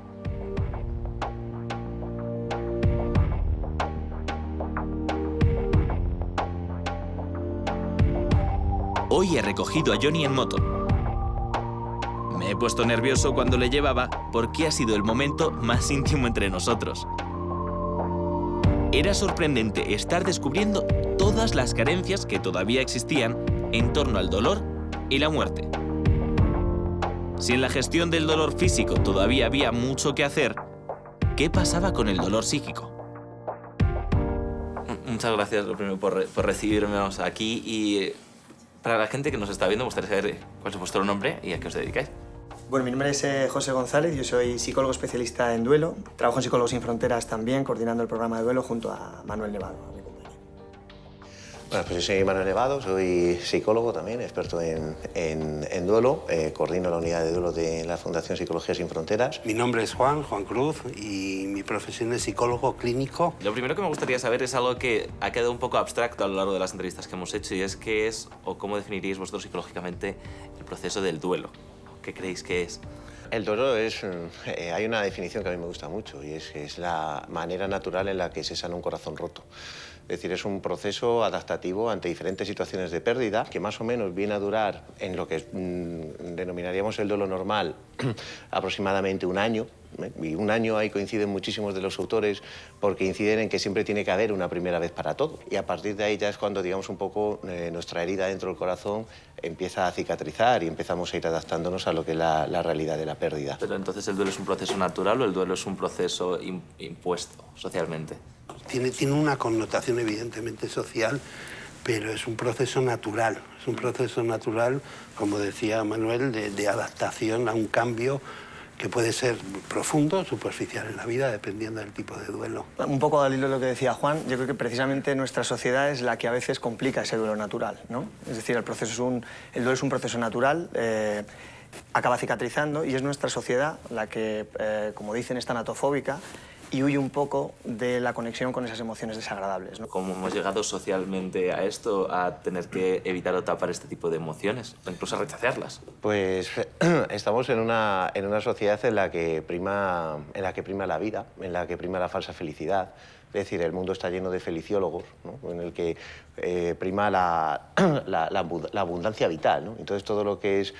Hoy he recogido a Johnny en moto. Me he puesto nervioso cuando le llevaba porque ha sido el momento más íntimo entre nosotros. Era sorprendente estar descubriendo todas las carencias que todavía existían en torno al dolor y la muerte. Si en la gestión del dolor físico todavía había mucho que hacer, ¿qué pasaba con el dolor psíquico? Muchas gracias lo primero por recibirme aquí y para la gente que nos está viendo me gustaría saber cuál es vuestro nombre y a qué os dedicáis. Bueno, mi nombre es José González, yo soy psicólogo especialista en duelo. Trabajo en Psicólogos Sin Fronteras también, coordinando el programa de duelo junto a Manuel Nevado, a mi compañero. Bueno, pues yo soy Manuel Nevado, soy psicólogo también, experto en duelo. Coordino la unidad de duelo de la Fundación Psicología Sin Fronteras. Mi nombre es Juan Cruz y mi profesión es psicólogo clínico. Lo primero que me gustaría saber es algo que ha quedado un poco abstracto a lo largo de las entrevistas que hemos hecho y es qué es o cómo definiríais vosotros psicológicamente el proceso del duelo. ¿Qué creéis que es? El duelo es... hay una definición que a mí me gusta mucho y es la manera natural en la que se sana un corazón roto. Es decir, es un proceso adaptativo ante diferentes situaciones de pérdida que más o menos viene a durar en lo que denominaríamos el duelo normal aproximadamente un año. Y un año ahí coinciden muchísimos de los autores porque inciden en que siempre tiene que haber una primera vez para todo. Y a partir de ahí ya es cuando, digamos, un poco nuestra herida dentro del corazón empieza a cicatrizar y empezamos a ir adaptándonos a lo que es la realidad de la pérdida. Pero entonces, ¿el duelo es un proceso natural o el duelo es un proceso impuesto socialmente? Tiene una connotación evidentemente social, pero es un proceso natural. Es un proceso natural, como decía Manuel, de adaptación a un cambio que puede ser profundo, superficial en la vida, dependiendo del tipo de duelo. Un poco al hilo de lo que decía Juan, yo creo que precisamente nuestra sociedad es la que a veces complica ese duelo natural, ¿no? Es decir, el duelo es un proceso natural, acaba cicatrizando y es nuestra sociedad la que, como dicen, es tanatofóbica y huye un poco de la conexión con esas emociones desagradables, ¿no? ¿Cómo hemos llegado socialmente a esto, a tener que evitar o tapar este tipo de emociones, o incluso a rechazarlas? Pues estamos en una sociedad en la que prima la vida, en la que prima la falsa felicidad. Es decir, el mundo está lleno de feliciólogos, ¿no? En el que prima la abundancia vital, ¿no? Entonces todo lo que es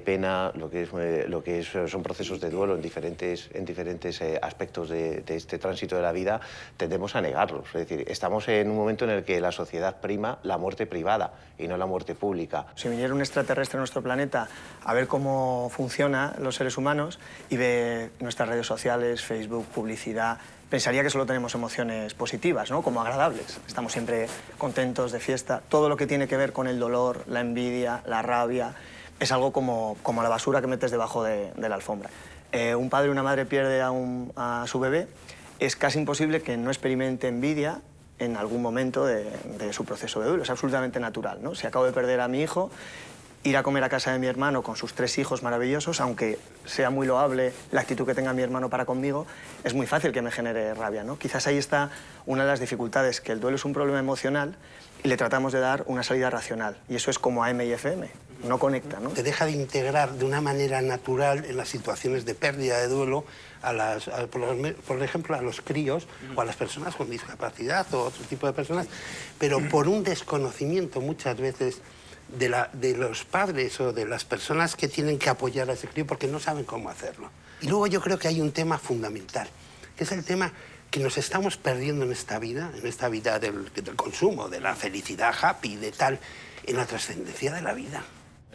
pena, lo que son procesos de duelo en diferentes aspectos de este tránsito de la vida, tendemos a negarlos. Es decir, estamos en un momento en el que la sociedad prima la muerte privada y no la muerte pública. Si viniera un extraterrestre a nuestro planeta a ver cómo funcionan los seres humanos y ve nuestras redes sociales, Facebook, publicidad, pensaría que solo tenemos emociones positivas, ¿no? Como agradables. Estamos siempre contentos, de fiesta. Todo lo que tiene que ver con el dolor, la envidia, la rabia, es algo como la basura que metes debajo de la alfombra. Un padre o una madre pierde a su bebé, es casi imposible que no experimente envidia en algún momento de su proceso de duelo. Es absolutamente natural, ¿no? Si acabo de perder a mi hijo, ir a comer a casa de mi hermano con sus 3 hijos maravillosos, aunque sea muy loable la actitud que tenga mi hermano para conmigo, es muy fácil que me genere rabia, ¿no? Quizás ahí está una de las dificultades, que el duelo es un problema emocional y le tratamos de dar una salida racional. Y eso es como AM y FM, no conecta, ¿no? Te deja de integrar de una manera natural en las situaciones de pérdida de duelo, por ejemplo, a los críos o a las personas con discapacidad o otro tipo de personas, pero por un desconocimiento muchas veces de los padres o de las personas que tienen que apoyar a ese crío porque no saben cómo hacerlo. Y luego yo creo que hay un tema fundamental, que es el tema que nos estamos perdiendo en esta vida del consumo, de la felicidad happy, de tal, en la trascendencia de la vida.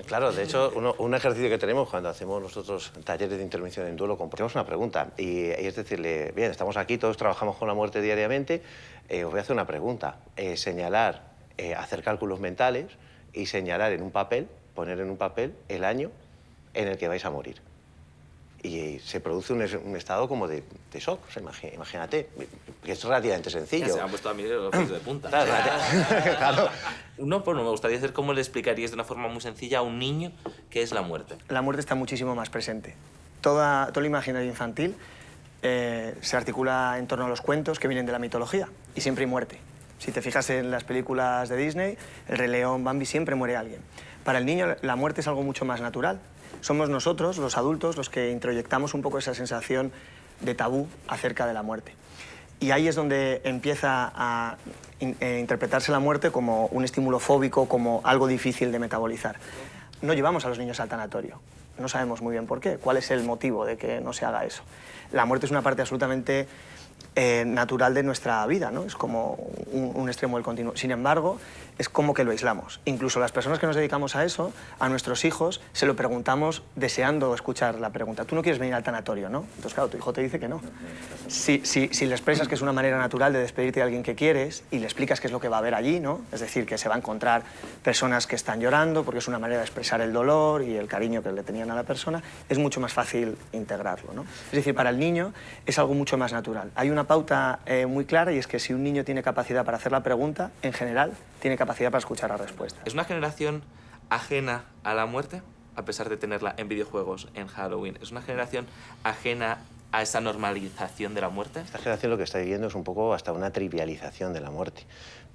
Claro, de hecho, un ejercicio que tenemos cuando hacemos nosotros talleres de intervención en duelo, hacemos una pregunta y es decirle, bien, estamos aquí, todos trabajamos con la muerte diariamente, os voy a hacer una pregunta, hacer cálculos mentales y señalar en un papel, poner en un papel el año en el que vais a morir. Y se produce un estado como de shock, o sea, imagínate, que es relativamente sencillo. Se han puesto a mí los pelos de punta. Claro. No, pues me gustaría saber cómo le explicarías de una forma muy sencilla a un niño qué es la muerte. La muerte está muchísimo más presente. Todo el imaginario infantil se articula en torno a los cuentos que vienen de la mitología, y siempre hay muerte. Si te fijas en las películas de Disney, El Rey León, Bambi, siempre muere alguien. Para el niño la muerte es algo mucho más natural. Somos nosotros, los adultos, los que introyectamos un poco esa sensación de tabú acerca de la muerte. Y ahí es donde empieza a interpretarse la muerte como un estímulo fóbico, como algo difícil de metabolizar. No llevamos a los niños al tanatorio. No sabemos muy bien por qué. ¿Cuál es el motivo de que no se haga eso? La muerte es una parte absolutamente natural de nuestra vida, ¿no? Es como un extremo del continuo. Sin embargo, es como que lo aislamos. Incluso las personas que nos dedicamos a eso, a nuestros hijos, se lo preguntamos deseando escuchar la pregunta. Tú no quieres venir al tanatorio, ¿no? Entonces, claro, tu hijo te dice que no. Si le expresas que es una manera natural de despedirte de alguien que quieres y le explicas qué es lo que va a haber allí, ¿no? Es decir, que se va a encontrar personas que están llorando porque es una manera de expresar el dolor y el cariño que le tenían a la persona, es mucho más fácil integrarlo, ¿no? Es decir, para el niño es algo mucho más natural. Hay una pauta muy clara, y es que si un niño tiene capacidad para hacer la pregunta, en general, tiene capacidad para escuchar la respuesta. ¿Es una generación ajena a la muerte, a pesar de tenerla en videojuegos, en Halloween? ¿Es una generación ajena a esa normalización de la muerte? Esta generación lo que está viviendo es un poco hasta una trivialización de la muerte.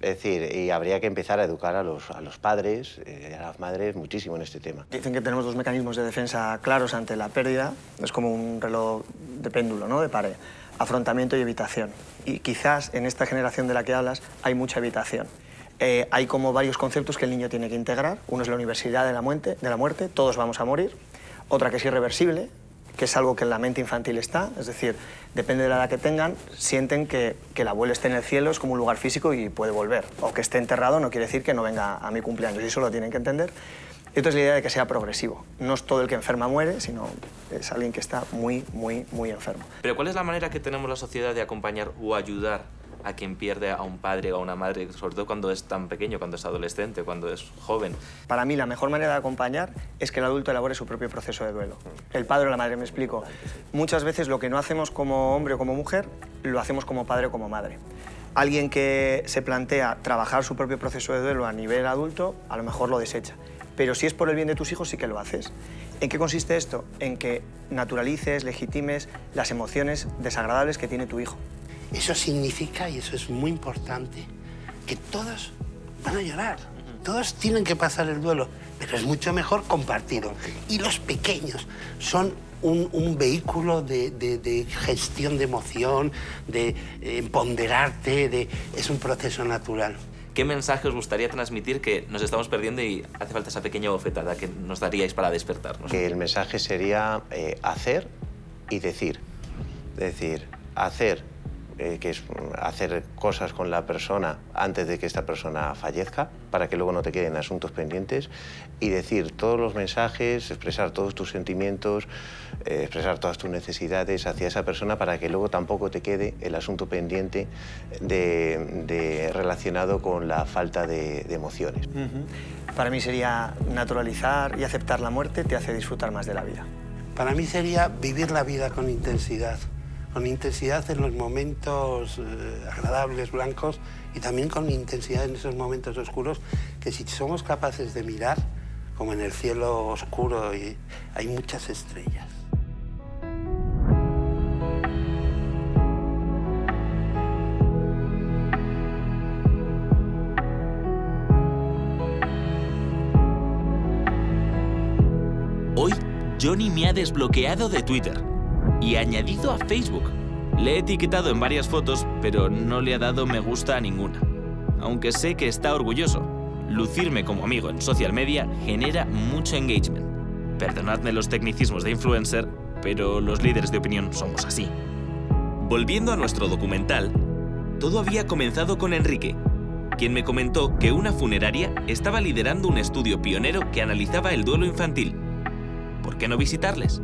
Es decir, y habría que empezar a educar a los padres y a las madres muchísimo en este tema. Dicen que tenemos 2 mecanismos de defensa claros ante la pérdida. Es como un reloj de péndulo, ¿no? De pared. Afrontamiento y evitación. Y quizás en esta generación de la que hablas hay mucha evitación. Hay como varios conceptos que el niño tiene que integrar. Uno es la universidad de la muerte, todos vamos a morir. Otra que es irreversible, que es algo que en la mente infantil está, es decir, depende de la edad que tengan, sienten que el abuelo esté en el cielo, es como un lugar físico y puede volver. O que esté enterrado no quiere decir que no venga a mi cumpleaños, y eso lo tienen que entender. Y otra es la idea de que sea progresivo. No es todo el que enferma muere, sino es alguien que está muy, muy, muy enfermo. Pero ¿cuál es la manera que tenemos la sociedad de acompañar o ayudar a quien pierde a un padre o a una madre, sobre todo cuando es tan pequeño, cuando es adolescente, cuando es joven? Para mí la mejor manera de acompañar es que el adulto elabore su propio proceso de duelo. El padre o la madre, me explico. Muchas veces lo que no hacemos como hombre o como mujer, lo hacemos como padre o como madre. Alguien que se plantea trabajar su propio proceso de duelo a nivel adulto, a lo mejor lo desecha. Pero si es por el bien de tus hijos, sí que lo haces. ¿En qué consiste esto? En que naturalices, legitimes las emociones desagradables que tiene tu hijo. Eso significa, y eso es muy importante, que todos van a llorar. Todos tienen que pasar el duelo, pero es mucho mejor compartido. Y los pequeños son un vehículo de gestión de emoción, de ponderarte, es un proceso natural. ¿Qué mensaje os gustaría transmitir que nos estamos perdiendo y hace falta esa pequeña bofetada que nos daríais para despertarnos? Que el mensaje sería hacer y decir. Es decir, hacer, que es hacer cosas con la persona antes de que esta persona fallezca, para que luego no te queden asuntos pendientes, y decir todos los mensajes, expresar todos tus sentimientos, expresar todas tus necesidades hacia esa persona para que luego tampoco te quede el asunto pendiente relacionado con la falta de emociones. Para mí sería naturalizar y aceptar la muerte te hace disfrutar más de la vida. Para mí sería vivir la vida con intensidad en los momentos agradables, blancos, y también con intensidad en esos momentos oscuros, que si somos capaces de mirar, como en el cielo oscuro, y hay muchas estrellas. Hoy, Johnny me ha desbloqueado de Twitter y añadido a Facebook. Le he etiquetado en varias fotos, pero no le ha dado me gusta a ninguna. Aunque sé que está orgulloso. Lucirme como amigo en social media genera mucho engagement. Perdonadme los tecnicismos de influencer, pero los líderes de opinión somos así. Volviendo a nuestro documental, todo había comenzado con Enrique, quien me comentó que una funeraria estaba liderando un estudio pionero que analizaba el duelo infantil. ¿Por qué no visitarles?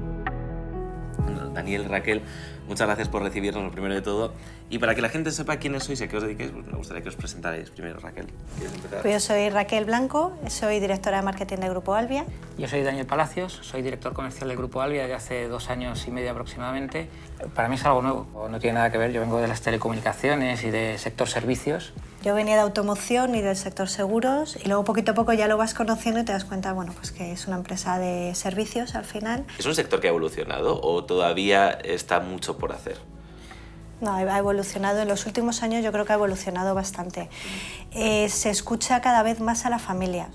Daniel, Raquel, muchas gracias por recibirnos, lo primero de todo. Y para que la gente sepa quiénes sois y a qué os dediquéis, pues me gustaría que os presentarais. Primero, Raquel, ¿quieres empezar? Pues yo soy Raquel Blanco, soy directora de marketing del Grupo Albia. Yo soy Daniel Palacios, soy director comercial del Grupo Albia desde hace 2 años y medio aproximadamente. Para mí es algo nuevo, no tiene nada que ver, yo vengo de las telecomunicaciones y de sector servicios. Yo venía de automoción y del sector seguros y luego poquito a poco ya lo vas conociendo y te das cuenta, bueno, pues que es una empresa de servicios al final. ¿Es un sector que ha evolucionado o todavía está mucho por hacer? No, ha evolucionado. En los últimos años yo creo que ha evolucionado bastante. Se escucha cada vez más a la familia.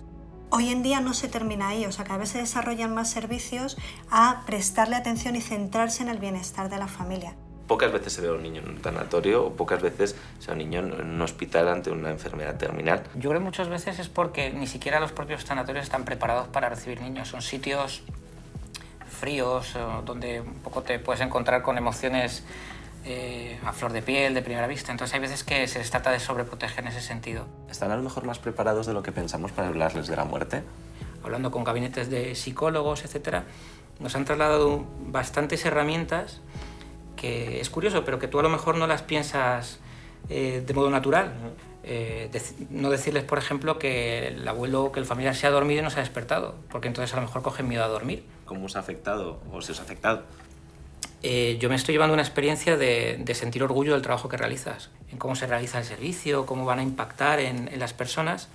Hoy en día no se termina ahí, o sea, cada vez se desarrollan más servicios a prestarle atención y centrarse en el bienestar de la familia. Pocas veces se ve a un niño en un tanatorio o pocas veces se ve a un niño en un hospital ante una enfermedad terminal. Yo creo que muchas veces es porque ni siquiera los propios tanatorios están preparados para recibir niños. Son sitios fríos donde un poco te puedes encontrar con emociones a flor de piel, de primera vista. Entonces hay veces que se les trata de sobreproteger en ese sentido. ¿Están a lo mejor más preparados de lo que pensamos para hablarles de la muerte? Hablando con gabinetes de psicólogos, etc., nos han trasladado bastantes herramientas que es curioso, pero que tú a lo mejor no las piensas de modo natural. No decirles, por ejemplo, que el abuelo, que el familiar se ha dormido y no se ha despertado, porque entonces a lo mejor cogen miedo a dormir. ¿Cómo os ha afectado o si os ha afectado? Yo me estoy llevando una experiencia de sentir orgullo del trabajo que realizas, en cómo se realiza el servicio, cómo van a impactar en las personas.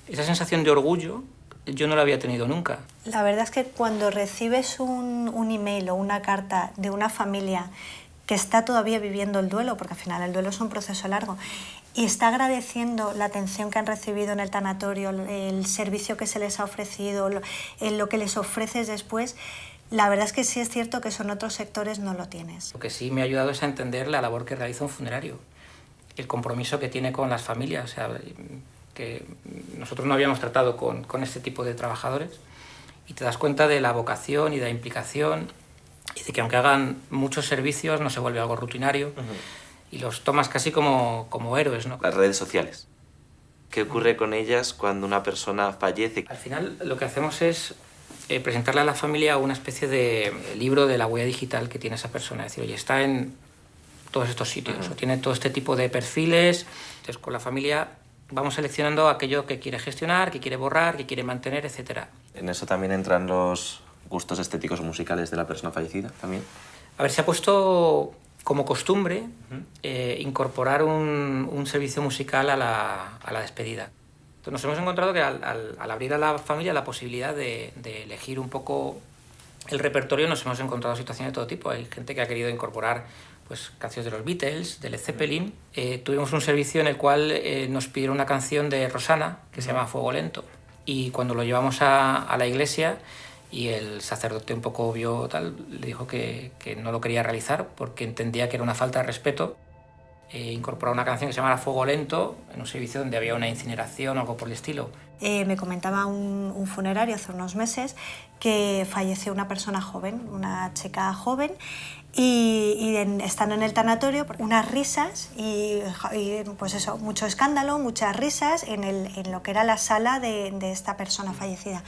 Esa sensación de orgullo yo no la había tenido nunca. La verdad es que cuando recibes un email o una carta de una familia que está todavía viviendo el duelo, porque al final el duelo es un proceso largo, y está agradeciendo la atención que han recibido en el tanatorio, el servicio que se les ha ofrecido, lo que les ofreces después, la verdad es que sí es cierto que eso en otros sectores no lo tienes. Lo que sí me ha ayudado es a entender la labor que realiza un funerario, el compromiso que tiene con las familias, o sea, que nosotros no habíamos tratado con este tipo de trabajadores, y te das cuenta de la vocación y de la implicación, y de que aunque hagan muchos servicios no se vuelve algo rutinario y los tomas casi como héroes, ¿no? Las redes sociales. ¿Qué ocurre con ellas cuando una persona fallece? Al final lo que hacemos es presentarle a la familia una especie de libro de la huella digital que tiene esa persona. Es decir, oye, está en todos estos sitios, o tiene todo este tipo de perfiles. Entonces, con la familia vamos seleccionando aquello que quiere gestionar, que quiere borrar, que quiere mantener, etc. ¿En eso también entran los gustos estéticos o musicales de la persona fallecida también? A ver, se ha puesto como costumbre incorporar un servicio musical a la despedida. Entonces nos hemos encontrado que al abrir a la familia la posibilidad de elegir un poco el repertorio, nos hemos encontrado situaciones de todo tipo. Hay gente que ha querido incorporar pues, canciones de los Beatles, de Led Zeppelin. Tuvimos un servicio en el cual nos pidieron una canción de Rosana que se llama Fuego Lento. Y cuando lo llevamos a la iglesia y el sacerdote un poco vio tal, le dijo que no lo quería realizar porque entendía que era una falta de respeto. Incorporar una canción que se llamara Fuego Lento en un servicio donde había una incineración o algo por el estilo. Me comentaba un funerario hace unos meses que falleció una persona joven, una chica joven, y estando en el tanatorio, unas risas y pues eso, mucho escándalo, muchas risas en lo que era la sala de esta persona fallecida.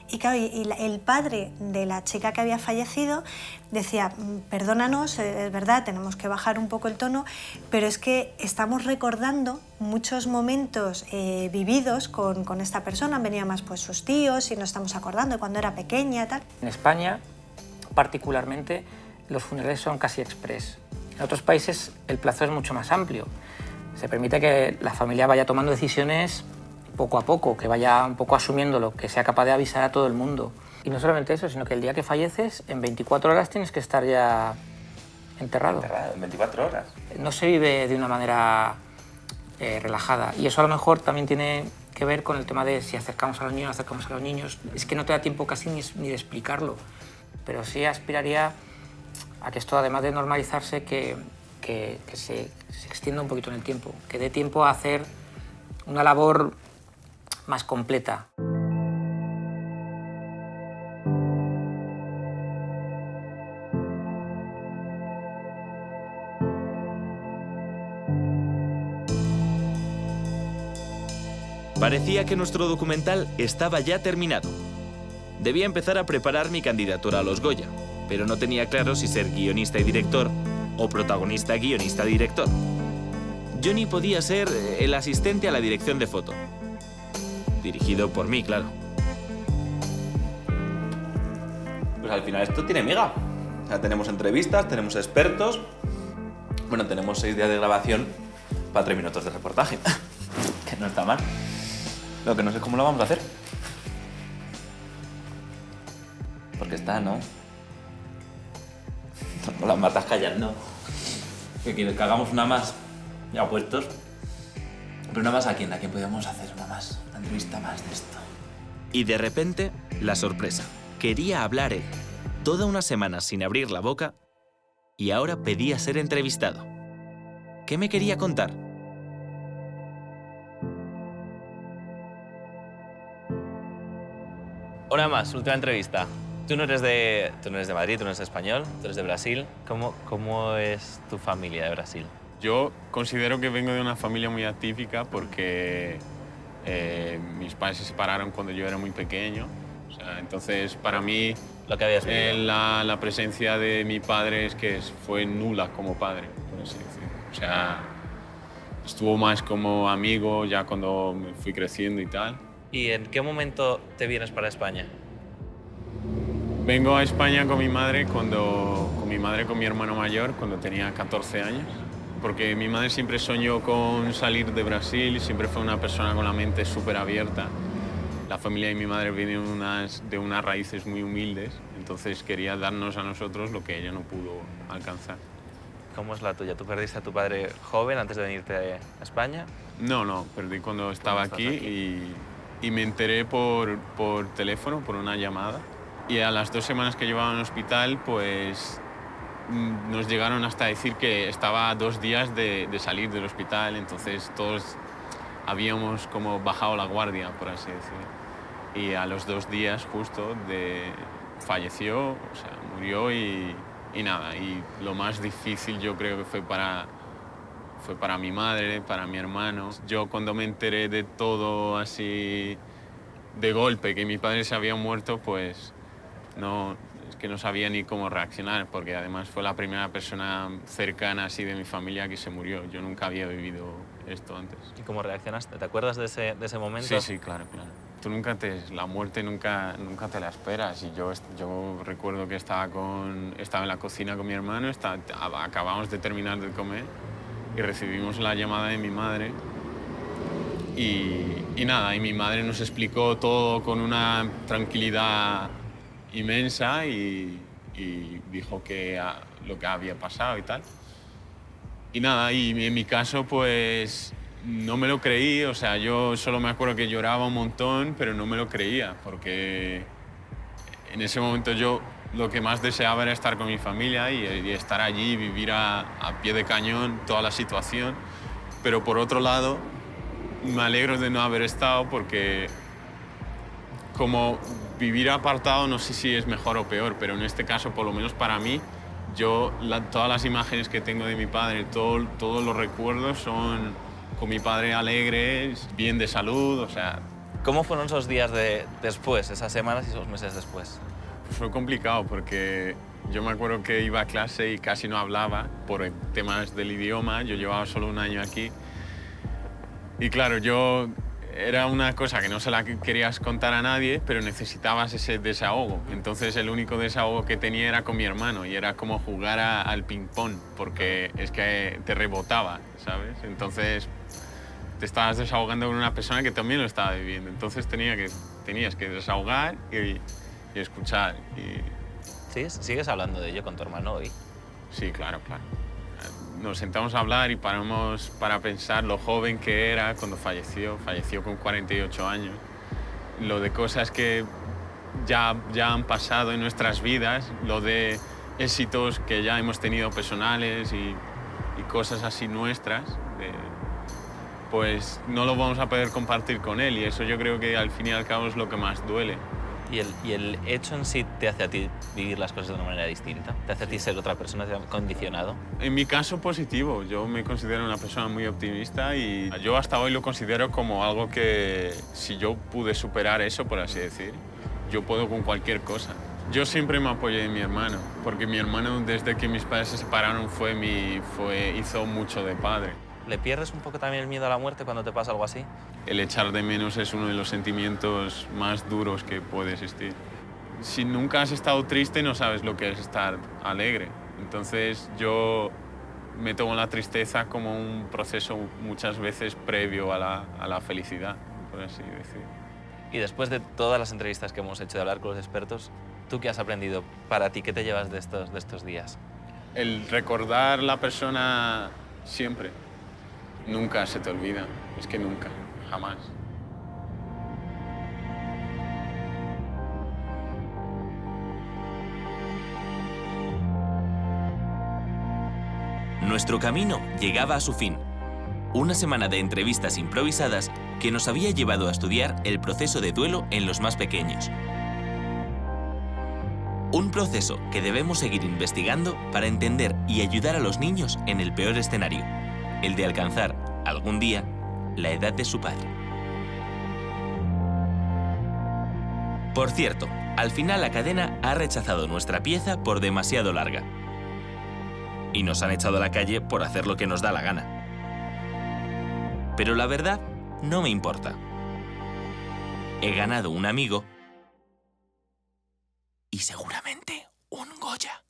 Y claro, el padre de la chica que había fallecido decía, perdónanos, es verdad, tenemos que bajar un poco el tono, pero es que estamos recordando muchos momentos vividos con esta persona. Han venido más pues, sus tíos y nos estamos acordando de cuando era pequeña y tal. En España, particularmente, los funerales son casi express. En otros países el plazo es mucho más amplio. Se permite que la familia vaya tomando decisiones poco a poco, que vaya un poco asumiéndolo, que sea capaz de avisar a todo el mundo. Y no solamente eso, sino que el día que falleces, en 24 horas tienes que estar ya enterrado. ¿Enterrado en 24 horas? No se vive de una manera relajada. Y eso a lo mejor también tiene que ver con el tema de si acercamos a los niños, no acercamos a los niños. Es que no te da tiempo casi ni de explicarlo. Pero sí aspiraría a que esto, además de normalizarse, que se extienda un poquito en el tiempo, que dé tiempo a hacer una labor más completa. Parecía que nuestro documental estaba ya terminado. Debía empezar a preparar mi candidatura a los Goya, pero no tenía claro si ser guionista y director o protagonista, guionista, director. Johnny podía ser el asistente a la dirección de foto. Dirigido por mí, claro. Pues al final esto tiene miga. O sea, tenemos entrevistas, tenemos expertos. Bueno, tenemos 6 días de grabación para 3 minutos de reportaje. Que no está mal. Lo que no sé cómo lo vamos a hacer. Porque está, ¿no? No las matas callando. ¿Qué quieres? ¿Que hagamos una más? Ya puestos. Pero una más, ¿a quién? ¿A quién podríamos hacer una más? Una entrevista más de esto. Y de repente, la sorpresa. Quería hablar él. Toda una semana sin abrir la boca y ahora pedía ser entrevistado. ¿Qué me quería contar? Una más, última entrevista. Tú no eres de Madrid, tú no eres español, tú eres de Brasil. ¿Cómo es tu familia de Brasil? Yo considero que vengo de una familia muy atípica porque mis padres se separaron cuando yo era muy pequeño. O sea, entonces, para mí, lo que habías la presencia de mi padre fue nula como padre, por así decirlo. O sea, estuvo más como amigo ya cuando me fui creciendo y tal. ¿Y en qué momento te vienes para España? Vengo a España con mi madre, con mi hermano mayor, cuando tenía 14 años. Porque mi madre siempre soñó con salir de Brasil, siempre fue una persona con la mente súper abierta. La familia de mi madre viene de unas raíces muy humildes, entonces quería darnos a nosotros lo que ella no pudo alcanzar. ¿Cómo es la tuya? ¿Tú perdiste a tu padre joven antes de venirte a España? No, perdí cuando estaba aquí y me enteré por teléfono, por una llamada. Y a las 2 semanas que llevaba en el hospital, pues nos llegaron hasta decir que estaba a 2 días de salir del hospital, entonces todos habíamos como bajado la guardia, por así decirlo. Y a los 2 días justo falleció, o sea, murió y nada. Y lo más difícil yo creo que fue para mi madre, para mi hermano. Yo cuando me enteré de todo así de golpe, que mi padre se había muerto, pues no, que no sabía ni cómo reaccionar, porque además fue la primera persona cercana así de mi familia que se murió. Yo nunca había vivido esto antes. ¿Y cómo reaccionaste? ¿Te acuerdas de ese momento? Sí, sí, claro, claro. Tú la muerte nunca te la esperas. Y yo recuerdo que estaba en la cocina con mi hermano, acabamos de terminar de comer y recibimos la llamada de mi madre. Y nada, y mi madre nos explicó todo con una tranquilidad inmensa y dijo lo que había pasado y tal. Y nada, y en mi caso pues no me lo creí, o sea, yo solo me acuerdo que lloraba un montón, pero no me lo creía, porque en ese momento yo lo que más deseaba era estar con mi familia y estar allí, vivir a pie de cañón toda la situación. Pero por otro lado, me alegro de no haber estado porque como vivir apartado no sé si es mejor o peor, pero en este caso, por lo menos para mí, todas las imágenes que tengo de mi padre, todos los recuerdos son con mi padre alegre, bien de salud, o sea... ¿Cómo fueron esos días después, esas semanas y esos meses después? Pues fue complicado porque yo me acuerdo que iba a clase y casi no hablaba por temas del idioma, yo llevaba solo un año aquí. Y claro, era una cosa que no se la querías contar a nadie, pero necesitabas ese desahogo. Entonces el único desahogo que tenía era con mi hermano y era como jugar al ping-pong, porque es que te rebotaba, ¿sabes? Entonces te estabas desahogando con una persona que también lo estaba viviendo. Entonces tenías que desahogar y escuchar. ¿Sigues hablando de ello con tu hermano hoy? Sí, claro, claro. Nos sentamos a hablar y paramos para pensar lo joven que era cuando falleció. Falleció con 48 años. Lo de cosas que ya han pasado en nuestras vidas, lo de éxitos que ya hemos tenido personales y cosas así nuestras, pues no lo vamos a poder compartir con él y eso yo creo que al fin y al cabo es lo que más duele. ¿Y el hecho en sí te hace a ti vivir las cosas de una manera distinta? ¿Te hace a ti ser otra persona? ¿Te ha condicionado? En mi caso, positivo. Yo me considero una persona muy optimista y yo hasta hoy lo considero como algo que, si yo pude superar eso, por así decir, yo puedo con cualquier cosa. Yo siempre me apoyé en mi hermano, porque mi hermano, desde que mis padres se separaron, hizo mucho de padre. ¿Le pierdes un poco también el miedo a la muerte cuando te pasa algo así? El echar de menos es uno de los sentimientos más duros que puede existir. Si nunca has estado triste, no sabes lo que es estar alegre. Entonces yo me tomo la tristeza como un proceso muchas veces previo a la felicidad, por así decir. Y después de todas las entrevistas que hemos hecho de hablar con los expertos, ¿tú qué has aprendido para ti? ¿Qué te llevas de estos días? El recordar la persona siempre. Nunca se te olvida. Es que nunca, jamás. Nuestro camino llegaba a su fin. Una semana de entrevistas improvisadas que nos había llevado a estudiar el proceso de duelo en los más pequeños. Un proceso que debemos seguir investigando para entender y ayudar a los niños en el peor escenario, el de alcanzar, algún día, la edad de su padre. Por cierto, al final la cadena ha rechazado nuestra pieza por demasiado larga. Y nos han echado a la calle por hacer lo que nos da la gana. Pero la verdad, no me importa. He ganado un amigo y seguramente un Goya.